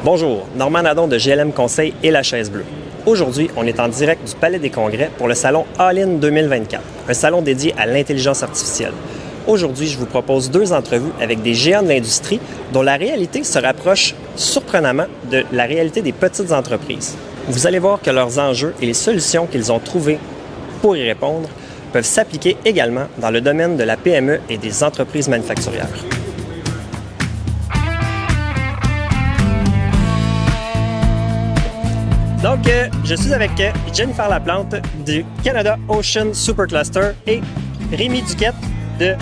Bonjour, Normand Nadon de GLM Conseil et la Chaise Bleue. Aujourd'hui, on est en direct du Palais des Congrès pour le salon All-in 2024, un salon dédié à l'intelligence artificielle. Aujourd'hui, je vous propose deux entrevues avec des géants de l'industrie dont la réalité se rapproche surprenamment de la réalité des petites entreprises. Vous allez voir que leurs enjeux et les solutions qu'ils ont trouvées pour y répondre peuvent s'appliquer également dans le domaine de la PME et des entreprises manufacturières. Donc, je suis avec Jennifer Laplante du Canada Ocean Supercluster et Rémi Duquette de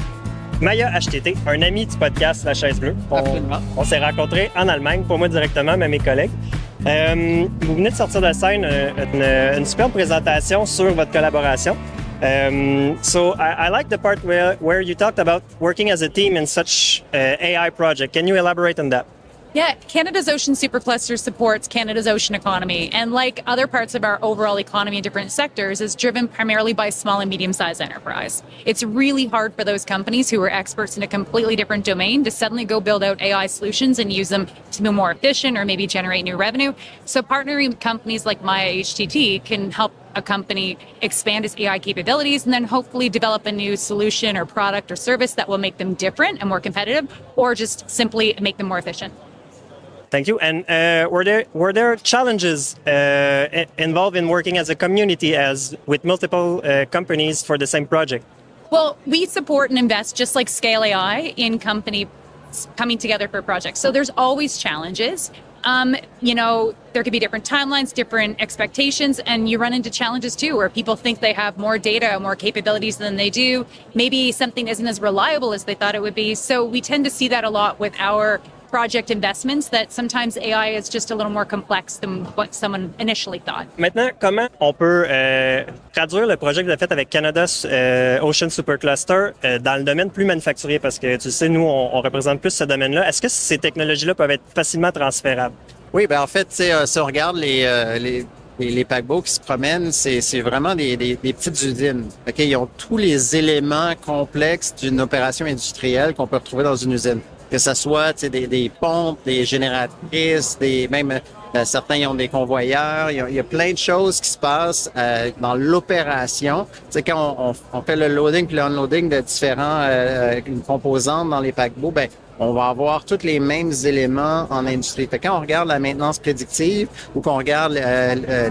Maya HTT, un ami du podcast La Chaise Bleue. On s'est rencontrés en Allemagne, pas moi directement, mais mes collègues. Vous venez de sortir de scène une superbe présentation sur votre collaboration. So I like the part where you talked about working as a team in such AI project. Can you elaborate on that? Yeah, Canada's Ocean Supercluster supports Canada's ocean economy, and like other parts of our overall economy in different sectors, is driven primarily by small and medium-sized enterprise. It's really hard for those companies who are experts in a completely different domain to suddenly go build out AI solutions and use them to be more efficient or maybe generate new revenue. So partnering with companies like Maya HTT can help a company expand its AI capabilities and then hopefully develop a new solution or product or service that will make them different and more competitive, or just simply make them more efficient. Thank you. And were there challenges involved in working as a community, as with multiple companies for the same project? Well, we support and invest just like Scale AI in companies coming together for projects. So there's always challenges. There could be different timelines, different expectations, and you run into challenges too, where people think they have more data, more capabilities than they do. Maybe something isn't as reliable as they thought it would be. So we tend to see that a lot with our project investments, that sometimes AI is just a little more complex than what someone initially thought. Maintenant, comment on peut traduire le projet que vous avez fait avec Canada Ocean Supercluster dans le domaine plus manufacturier? Parce que tu sais, nous, on représente plus ce domaine-là. Est-ce que ces technologies-là peuvent être facilement transférables? Oui, ben en fait, si on regarde les paquebots qui se promènent, c'est vraiment des petites usines. Okay? Ils ont tous les éléments complexes d'une opération industrielle qu'on peut retrouver dans une usine. Que ce soit des pompes, des génératrices, certains ils ont des convoyeurs. Il y a plein de choses qui se passent dans l'opération. Quand on fait le loading puis le unloading de différents composantes dans les paquebots, ben on va avoir tous les mêmes éléments en industrie. Fait quand on regarde la maintenance prédictive ou qu'on regarde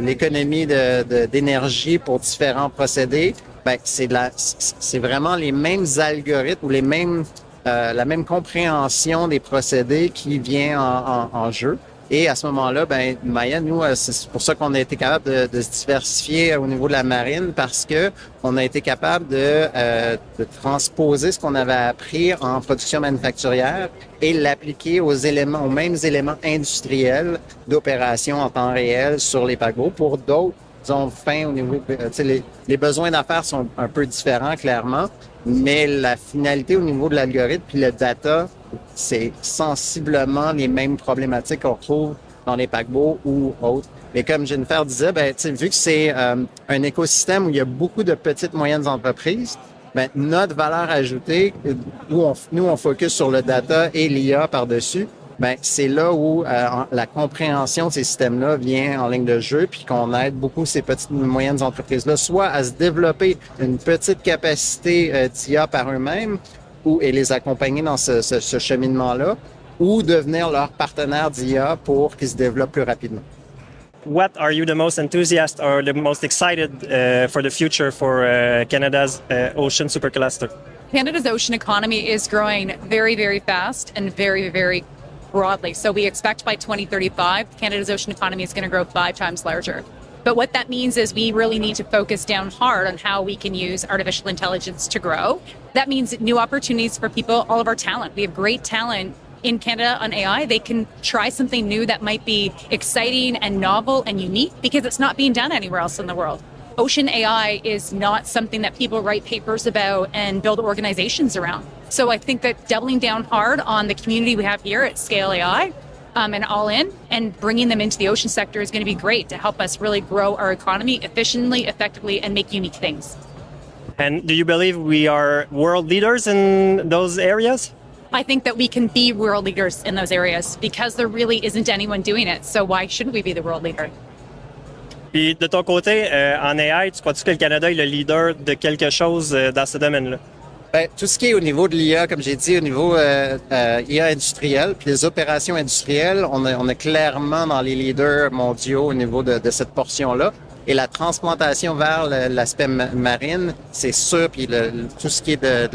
l'économie d'énergie pour différents procédés, ben c'est vraiment les mêmes algorithmes ou la même compréhension des procédés qui vient en jeu. Et à ce moment-là, ben Maya, nous, c'est pour ça qu'on a été capable de se diversifier au niveau de la marine, parce que on a été capable de transposer ce qu'on avait appris en production manufacturière et l'appliquer aux mêmes éléments industriels d'opération en temps réel sur les paquebots. Pour d'autres fins au niveau, les besoins d'affaires sont un peu différents, clairement, mais la finalité au niveau de l'algorithme puis le data, c'est sensiblement les mêmes problématiques qu'on retrouve dans les paquebots ou autres. Mais comme Jennifer disait, vu que c'est un écosystème où il y a beaucoup de petites moyennes entreprises, notre valeur ajoutée, où on focus sur le data et l'IA par-dessus, c'est là où la compréhension de ces systèmes-là vient en ligne de jeu, puis qu'on aide beaucoup ces petites et moyennes entreprises-là, soit à se développer une petite capacité d'IA par eux-mêmes, et les accompagner dans ce cheminement-là, ou devenir leur partenaire d'IA pour qu'ils se développent plus rapidement. What are you the most enthusiastic or the most excited for the future for Canada's Ocean Supercluster? Canada's ocean economy is growing very, very fast and very, very broadly. So we expect by 2035, Canada's ocean economy is going to grow 5 times larger. But what that means is we really need to focus down hard on how we can use artificial intelligence to grow. That means new opportunities for people, all of our talent. We have great talent in Canada on AI. They can try something new that might be exciting and novel and unique because it's not being done anywhere else in the world. Ocean AI is not something that people write papers about and build organizations around. So I think that doubling down hard on the community we have here at Scale AI and All-in, and bringing them into the ocean sector is going to be great to help us really grow our economy efficiently, effectively, and make unique things. And do you believe we are world leaders in those areas? I think that we can be world leaders in those areas because there really isn't anyone doing it. So why shouldn't we be the world leader? Puis de ton côté, en AI, tu crois-tu que le Canada est le leader de quelque chose dans ce domaine-là? Ben, tout ce qui est au niveau de l'IA, comme j'ai dit, au niveau IA industriel, puis les opérations industrielles, on est clairement dans les leaders mondiaux au niveau de cette portion-là. Et la transplantation vers l'aspect marine, c'est sûr, puis tout ce qui est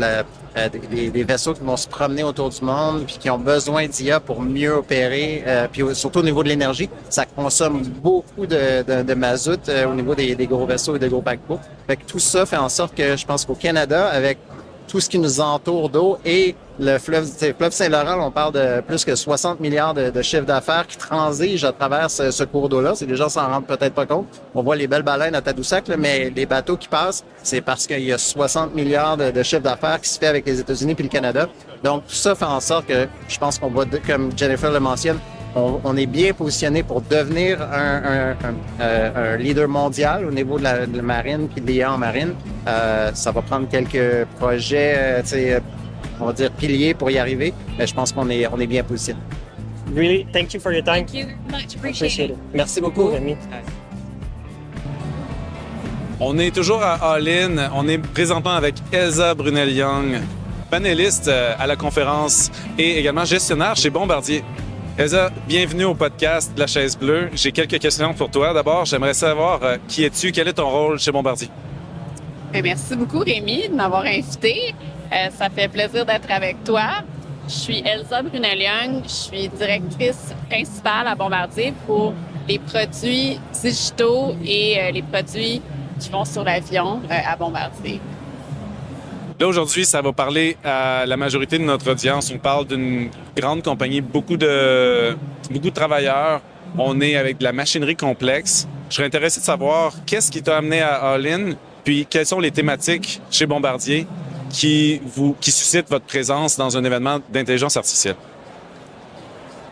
des vaisseaux qui vont se promener autour du monde, puis qui ont besoin d'IA pour mieux opérer, puis surtout au niveau de l'énergie, ça consomme beaucoup de mazout au niveau des gros vaisseaux et des gros paquebots. Fait que tout ça fait en sorte que je pense qu'au Canada, avec tout ce qui nous entoure d'eau et le fleuve Saint-Laurent, on parle de plus que 60 milliards de chiffres d'affaires qui transigent à travers ce cours d'eau-là. Les gens s'en rendent peut-être pas compte. On voit les belles baleines à Tadoussac, là, mais les bateaux qui passent, c'est parce qu'il y a 60 milliards de chiffres d'affaires qui se fait avec les États-Unis puis le Canada. Donc, tout ça fait en sorte que je pense qu'on va, comme Jennifer le mentionne, on est bien positionné pour devenir un leader mondial au niveau de la marine puis de l'IA en marine. Ça va prendre quelques projets, on va dire piliers pour y arriver, mais je pense qu'on est bien positionné. Really, thank you for your time. Thank you very much. Appreciate it. Merci beaucoup, Rémi. On est toujours à All In. On est présentement avec Elsa Brunel-Young, panéliste à la conférence et également gestionnaire chez Bombardier. Elsa, bienvenue au podcast de la Chaise Bleue. J'ai quelques questions pour toi. D'abord, j'aimerais savoir qui es-tu, quel est ton rôle chez Bombardier? Merci beaucoup, Rémi, de m'avoir invité. Ça fait plaisir d'être avec toi. Je suis Elsa Brunel-Young. Je suis directrice principale à Bombardier pour les produits digitaux et les produits qui vont sur l'avion à Bombardier. Là, aujourd'hui, ça va parler à la majorité de notre audience. On parle d'une grande compagnie, beaucoup de travailleurs. On est avec de la machinerie complexe. Je serais intéressé de savoir qu'est-ce qui t'a amené à All In, puis quelles sont les thématiques chez Bombardier qui suscitent votre présence dans un événement d'intelligence artificielle.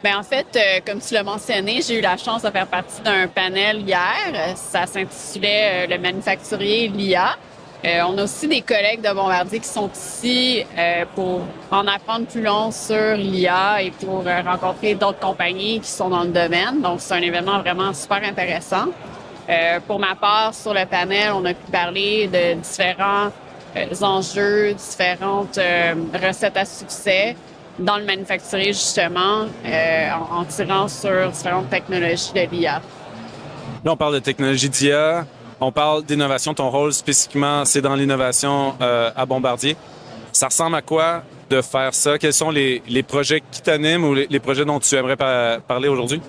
Bien, en fait, comme tu l'as mentionné, j'ai eu la chance de faire partie d'un panel hier. Ça s'intitulait Le manufacturier l'IA. On a aussi des collègues de Bombardier qui sont ici pour en apprendre plus long sur l'IA et pour rencontrer d'autres compagnies qui sont dans le domaine. Donc, c'est un événement vraiment super intéressant. Pour ma part, sur le panel, on a pu parler de différents enjeux, différentes recettes à succès dans le manufacturier, justement, en tirant sur différentes technologies de l'IA. Là, on parle de technologie d'IA. On parle d'innovation. Ton rôle spécifiquement, c'est dans l'innovation à Bombardier. Ça ressemble à quoi de faire ça? Quels sont les projets qui t'animent ou les projets dont tu aimerais parler aujourd'hui?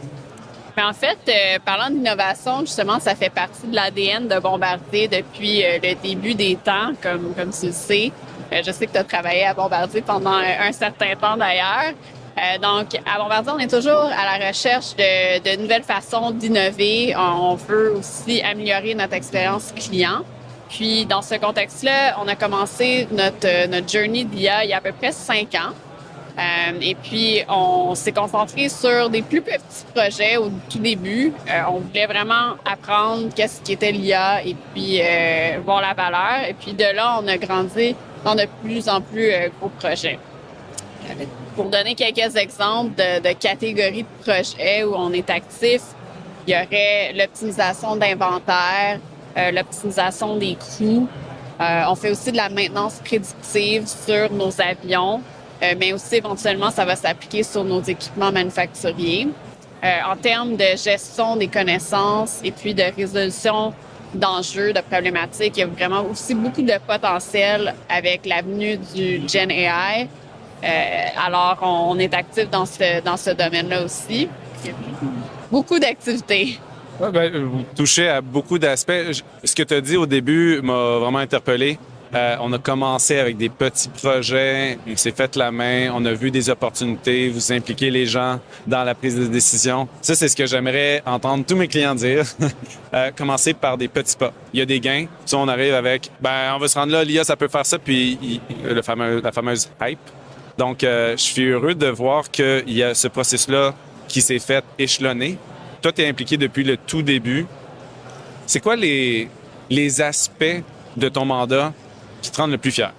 Mais en fait, parlant d'innovation, justement, ça fait partie de l'ADN de Bombardier depuis le début des temps, comme tu le sais. Je sais que tu as travaillé à Bombardier pendant un certain temps d'ailleurs. Donc, à Bombardier, on est toujours à la recherche de nouvelles façons d'innover. On veut aussi améliorer notre expérience client. Puis, dans ce contexte-là, on a commencé notre journey d'IA il y a à peu près 5 ans. Et puis, on s'est concentré sur des plus petits projets au tout début. On voulait vraiment apprendre qu'est-ce qui était l'IA et puis voir la valeur. Et puis, de là, on a grandi dans de plus en plus gros projets. Pour donner quelques exemples de catégories de projets où on est actif, il y aurait l'optimisation d'inventaire, l'optimisation des coûts. On fait aussi de la maintenance prédictive sur nos avions, mais aussi éventuellement, ça va s'appliquer sur nos équipements manufacturiers. En termes de gestion des connaissances et puis de résolution d'enjeux, de problématiques, il y a vraiment aussi beaucoup de potentiel avec l'avenue du Gen AI. Alors, on est actif dans ce domaine-là aussi. Beaucoup d'activités. Ouais, vous touchez à beaucoup d'aspects. Ce que tu as dit au début m'a vraiment interpellé. On a commencé avec des petits projets, on s'est fait la main, on a vu des opportunités, vous impliquez les gens dans la prise de décision. Ça, c'est ce que j'aimerais entendre tous mes clients dire. Commencer par des petits pas. Il y a des gains. Si on arrive avec, on va se rendre là, l'IA, ça peut faire ça, puis la fameuse hype. Donc, je suis heureux de voir qu'il y a ce processus-là qui s'est fait échelonner. Toi, tu es impliqué depuis le tout début. C'est quoi les aspects de ton mandat qui te rendent le plus fier?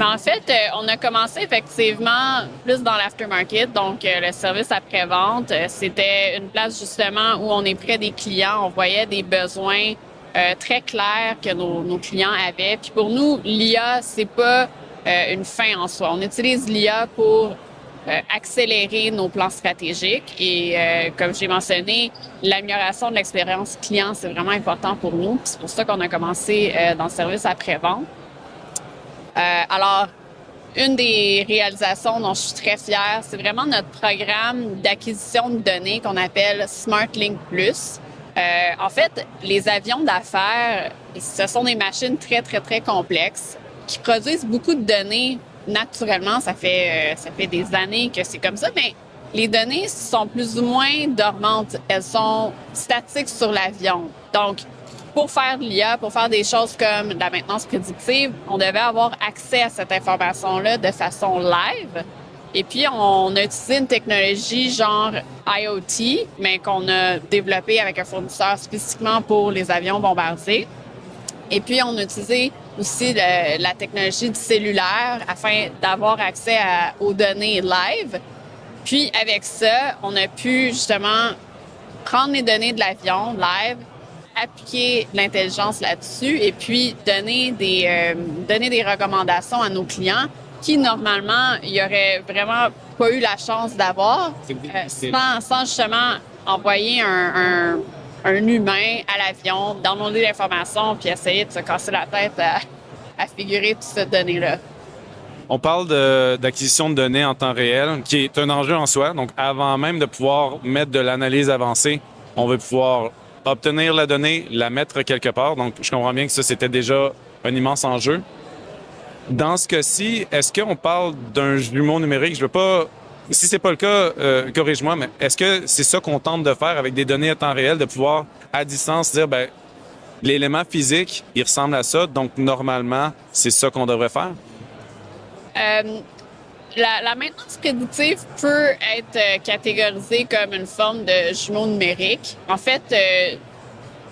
Mais en fait, on a commencé effectivement plus dans l'aftermarket, donc le service après-vente. C'était une place justement où on est près des clients, on voyait des besoins très clairs que nos clients avaient. Puis pour nous, l'IA, c'est pas une fin en soi. On utilise l'IA pour accélérer nos plans stratégiques et comme j'ai mentionné, l'amélioration de l'expérience client, c'est vraiment important pour nous. Puis c'est pour ça qu'on a commencé dans le service après-vente. Alors, une des réalisations dont je suis très fière, c'est vraiment notre programme d'acquisition de données qu'on appelle SmartLink Plus. En fait, les avions d'affaires, ce sont des machines très, très, très complexes qui produisent beaucoup de données naturellement. Ça fait des années que c'est comme ça, mais les données sont plus ou moins dormantes. Elles sont statiques sur l'avion. Donc, pour faire de l'IA, pour faire des choses comme la maintenance prédictive, on devait avoir accès à cette information-là de façon live. Et puis, on a utilisé une technologie genre IoT, mais qu'on a développée avec un fournisseur spécifiquement pour les avions bombardiers. Et puis, on a utilisé aussi la technologie du cellulaire afin d'avoir accès aux données live. Puis, avec ça, on a pu justement prendre les données de l'avion live, appliquer de l'intelligence là-dessus et puis donner des recommandations à nos clients qui, normalement, il n'y aurait vraiment pas eu la chance d'avoir sans justement envoyer un humain à l'avion, downloader l'information puis essayer de se casser la tête à figurer toutes ces données-là. On parle d'acquisition de données en temps réel, qui est un enjeu en soi. Donc, avant même de pouvoir mettre de l'analyse avancée, on veut pouvoir obtenir la donnée, la mettre quelque part. Donc, je comprends bien que ça, c'était déjà un immense enjeu. Dans ce cas-ci, est-ce qu'on parle d'un jumeau numérique? Je veux pas... Si c'est pas le cas, corrige-moi, mais est-ce que c'est ça qu'on tente de faire avec des données à temps réel, de pouvoir, à distance, dire, ben, l'élément physique, il ressemble à ça, donc normalement, c'est ça qu'on devrait faire? La maintenance prédictive peut être catégorisée comme une forme de jumeau numérique. En fait,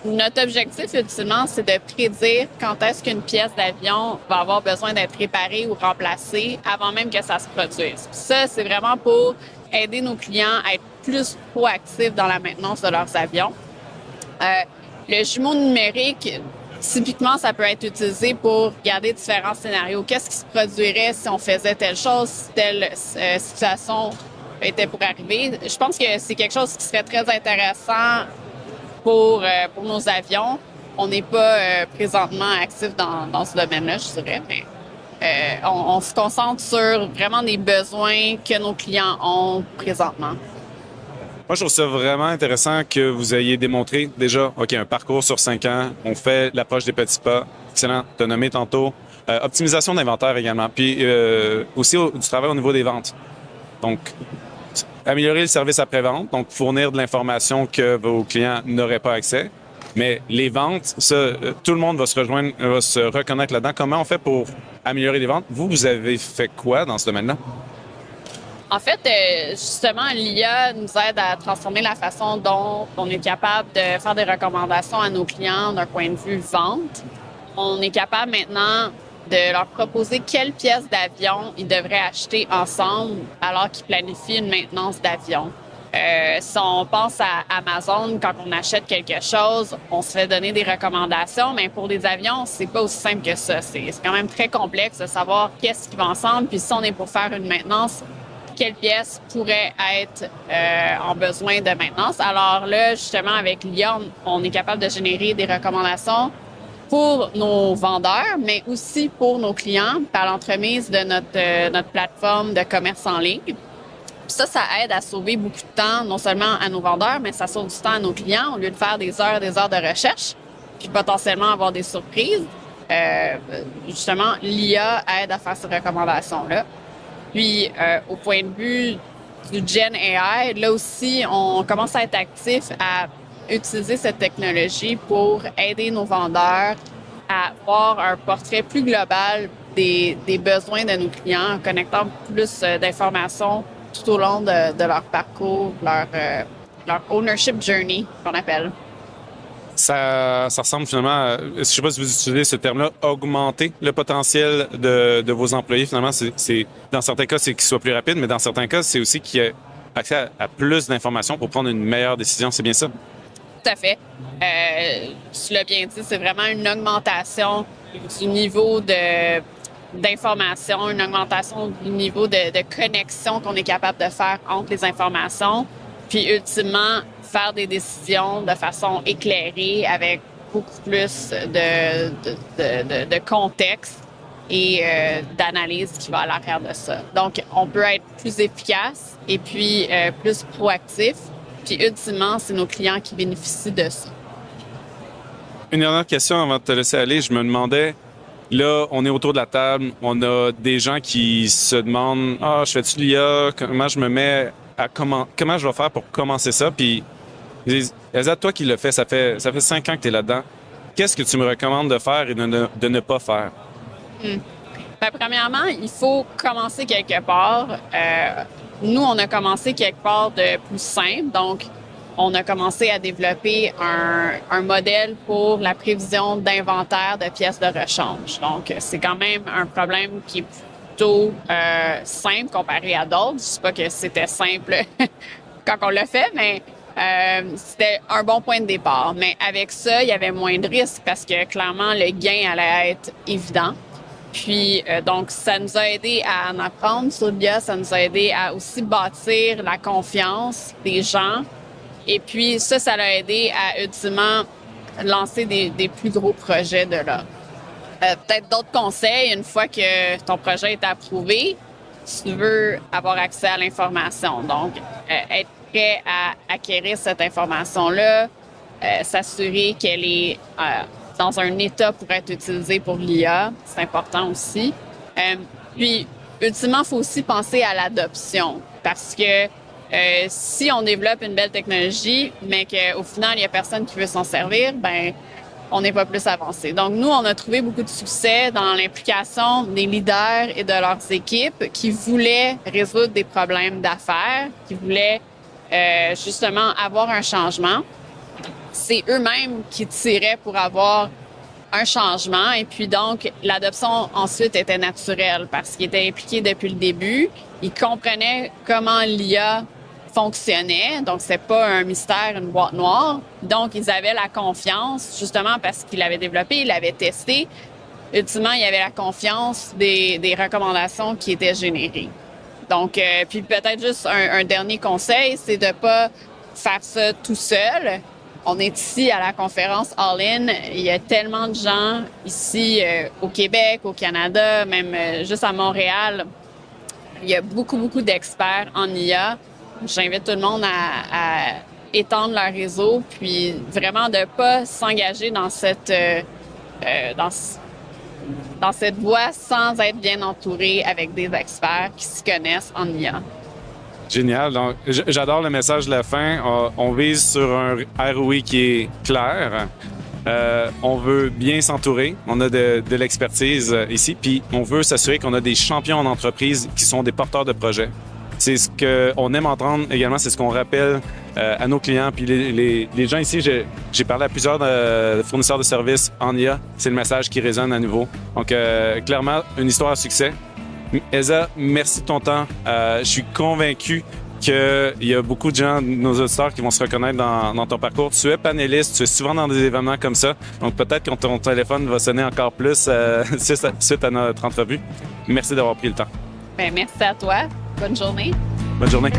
notre objectif, ultimement, c'est de prédire quand est-ce qu'une pièce d'avion va avoir besoin d'être réparée ou remplacée avant même que ça se produise. Ça, c'est vraiment pour aider nos clients à être plus proactifs dans la maintenance de leurs avions. Le jumeau numérique, typiquement, ça peut être utilisé pour regarder différents scénarios. Qu'est-ce qui se produirait si on faisait telle chose, si telle situation était pour arriver? Je pense que c'est quelque chose qui serait très intéressant pour nos avions. On n'est pas présentement actif dans ce domaine-là, je dirais, mais on se concentre sur vraiment des besoins que nos clients ont présentement. Moi, je trouve ça vraiment intéressant que vous ayez démontré déjà, OK, un parcours sur 5 ans, on fait l'approche des petits pas. Excellent, tu as nommé tantôt. Optimisation d'inventaire également, puis aussi du travail au niveau des ventes. Donc, améliorer le service après-vente, donc fournir de l'information que vos clients n'auraient pas accès. Mais les ventes, ça, tout le monde va se reconnaître là-dedans. Comment on fait pour améliorer les ventes? Vous avez fait quoi dans ce domaine-là? En fait, justement, l'IA nous aide à transformer la façon dont on est capable de faire des recommandations à nos clients d'un point de vue vente. On est capable maintenant de leur proposer quelles pièces d'avion ils devraient acheter ensemble alors qu'ils planifient une maintenance d'avion. Si on pense à Amazon, quand on achète quelque chose, on se fait donner des recommandations, mais pour les avions, c'est pas aussi simple que ça. C'est quand même très complexe de savoir qu'est-ce qui va ensemble, puis si on est pour faire une maintenance, quelle pièce pourrait être en besoin de maintenance. Alors là, justement, avec l'IA, on est capable de générer des recommandations pour nos vendeurs, mais aussi pour nos clients par l'entremise de notre plateforme de commerce en ligne. Puis ça aide à sauver beaucoup de temps, non seulement à nos vendeurs, mais ça sauve du temps à nos clients au lieu de faire des heures de recherche, puis potentiellement avoir des surprises. Justement, l'IA aide à faire ces recommandations-là. Puis, au point de vue du Gen AI, là aussi, on commence à être actif à utiliser cette technologie pour aider nos vendeurs à avoir un portrait plus global des besoins de nos clients, en connectant plus d'informations tout au long de leur parcours, leur ownership journey, qu'on appelle. Ça ressemble finalement à, je sais pas si vous utilisez ce terme-là, augmenter le potentiel de vos employés. Finalement, dans certains cas, c'est qu'ils soient plus rapides, mais dans certains cas, c'est aussi qu'ils aient accès à plus d'informations pour prendre une meilleure décision. C'est bien ça? Tout à fait. Tu l'as bien dit, c'est vraiment une augmentation du niveau d'information, une augmentation du niveau de connexion qu'on est capable de faire entre les informations, puis ultimement faire des décisions de façon éclairée avec beaucoup plus de contexte et d'analyse qui va à l'arrière de ça. Donc, on peut être plus efficace et puis plus proactif. Puis, ultimement, c'est nos clients qui bénéficient de ça. Une dernière question avant de te laisser aller. Je me demandais, là, on est autour de la table, on a des gens qui se demandent « Ah, je fais-tu l'IA? Comment je me mets à comment je vais faire pour commencer ça? » Puis, ils disent « Elsa, toi qui le fais, ça fait 5 ans que tu es là-dedans. Qu'est-ce que tu me recommandes de faire et de ne pas faire? » Ben, premièrement, il faut commencer quelque part. Nous, on a commencé quelque part de plus simple. Donc, on a commencé à développer un modèle pour la prévision d'inventaire de pièces de rechange. Donc, c'est quand même un problème qui est plutôt simple comparé à d'autres. Je ne dis pas que c'était simple quand on l'a fait, mais c'était un bon point de départ. Mais avec ça, il y avait moins de risques parce que clairement, le gain allait être évident. Puis, donc, ça nous a aidé à en apprendre sur l'IA, ça nous a aidé à aussi bâtir la confiance des gens. Et puis, ça l'a aidé à ultimement lancer des plus gros projets de là. Peut-être d'autres conseils, une fois que ton projet est approuvé, tu veux avoir accès à l'information. Donc, être prêt à acquérir cette information-là, s'assurer qu'elle est dans un état pour être utilisé pour l'IA, c'est important aussi. Puis, ultimement, il faut aussi penser à l'adoption parce que si on développe une belle technologie, mais qu'au final, il n'y a personne qui veut s'en servir, ben on n'est pas plus avancé. Donc, nous, on a trouvé beaucoup de succès dans l'implication des leaders et de leurs équipes qui voulaient résoudre des problèmes d'affaires, qui voulaient justement avoir un changement. C'est eux-mêmes qui tiraient pour avoir un changement. Et puis donc, l'adoption ensuite était naturelle parce qu'ils étaient impliqués depuis le début. Ils comprenaient comment l'IA fonctionnait. Donc, c'est pas un mystère, une boîte noire. Donc, ils avaient la confiance, justement parce qu'ils l'avaient développé, ils l'avaient testé. Ultimement, il y avait la confiance des recommandations qui étaient générées. Donc, puis peut-être juste un dernier conseil, c'est de pas faire ça tout seul. On est ici à la conférence All In. Il y a tellement de gens ici au Québec, au Canada, même juste à Montréal. Il y a beaucoup d'experts en IA. J'invite tout le monde à étendre leur réseau, puis vraiment de pas s'engager dans cette voie sans être bien entouré avec des experts qui s'y connaissent en IA. Génial. Donc, j'adore le message de la fin. On vise sur un ROI qui est clair. On veut bien s'entourer. On a de l'expertise ici. Puis, on veut s'assurer qu'on a des champions en entreprise qui sont des porteurs de projets. C'est ce qu'on aime entendre également. C'est ce qu'on rappelle à nos clients. Puis, les gens ici, j'ai parlé à plusieurs fournisseurs de services en IA. C'est le message qui résonne à nouveau. Donc, clairement, une histoire à succès. Elsa, merci de ton temps. Je suis convaincu qu'il y a beaucoup de gens, nos auditeurs, qui vont se reconnaître dans ton parcours. Tu es panéliste, tu es souvent dans des événements comme ça. Donc, peut-être que ton téléphone va sonner encore plus suite à notre entrevue. Merci d'avoir pris le temps. Bien, merci à toi. Bonne journée. Bonne journée.